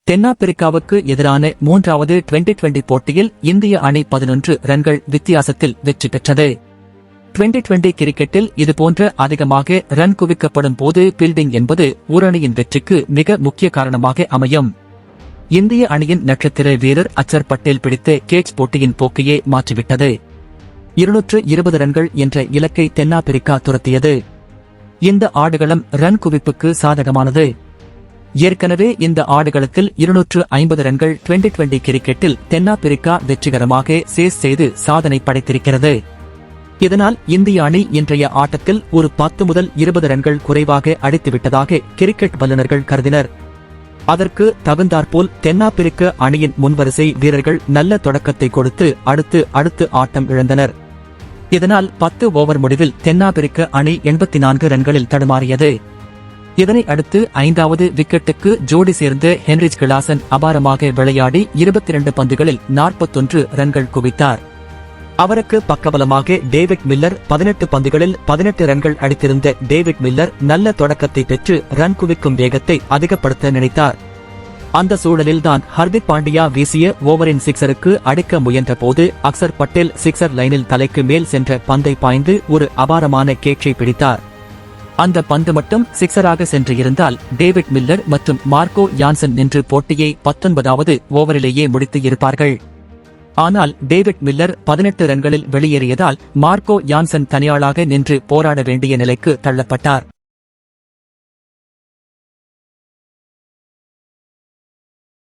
தென்னாப்பிரிக்காவுக்கு எதிரான 3வது டுவெண்டி போட்டியில் இந்திய அணி 11 ரன்கள் வித்தியாசத்தில் வெற்றி பெற்றது. டுவெண்டி கிரிக்கெட்டில் இதுபோன்ற அதிகமாக ரன் குவிக்கப்படும் போது பீல்டிங் என்பது ஒரு அணியின் வெற்றிக்கு மிக முக்கிய காரணமாக அமையும். இந்திய அணியின் நட்சத்திர வீரர் அக்சர் பட்டேல் பிடித்த கேட்ச் போட்டியின் போக்கையே மாற்றிவிட்டது. 220 ரன்கள் என்ற இலக்கை தென்னாப்பிரிக்கா துரத்தியது. இந்த ஆடுகளம் ரன் குவிப்புக்கு சாதகமானது. ஏற்கனவே இந்த ஆடுகளத்தில் 250 ரன்கள் டுவெண்டி கிரிக்கெட்டில் தென்னாப்பிரிக்கா வெற்றிகரமாக சேஸ் செய்து சாதனை படைத்திருக்கிறது. இதனால் இந்திய அணி இன்றைய ஆட்டத்தில் ஒரு 10 முதல் 20 ரன்கள் குறைவாக அடித்துவிட்டதாக கிரிக்கெட் வல்லுநர்கள் கருதினர். அதற்கு தகுந்தாற்போல் தென்னாப்பிரிக்க அணியின் முன்வரிசை வீரர்கள் நல்ல தொடக்கத்தை கொடுத்து அடுத்து ஆட்டம் இழந்தனர். இதனால் 10 ஓவர் முடிவில் தென்னாப்பிரிக்க அணி 84 ரன்களில் தடுமாறியது. இதனை அடுத்து 5வது விக்கெட்டுக்கு ஜோடி சேர்ந்த ஹென்ரிச் கிளாசன் அபாரமாக விளையாடி 22 பந்துகளில் 41 ரன்கள் குவித்தார். அவருக்கு பக்கபலமாக டேவிட் மில்லர் 18 பந்துகளில் 18 ரன்கள் அடித்திருந்த டேவிட் மில்லர் நல்ல தொடக்கத்தை பெற்று ரன் குவிக்கும் வேகத்தை அதிகப்படுத்த நினைத்தார். அந்த சூழலில்தான் ஹர்திக் பாண்டியா வீசிய ஓவரின் சிக்ஸருக்கு அடிக்க முயன்ற போது அக்சர் பட்டேல் சிக்ஸர் லைனில் தலைக்கு மேல் சென்ற பந்தை பாய்ந்து ஒரு அபாரமான கேட்சை பிடித்தார். அந்த பந்து மட்டும் சிக்ஸராக சென்று இருந்தால் டேவிட் மில்லர் மற்றும் மார்க்கோ யான்சன் நின்று போட்டியை 19வது ஓவரிலேயே முடித்து இருப்பார்கள். ஆனால் டேவிட் மில்லர் 18 ரன்களில் வெளியேறியதால் மார்க்கோ யான்சன் தனியாளாக நின்று போராட வேண்டிய நிலைக்கு தள்ளப்பட்டார்.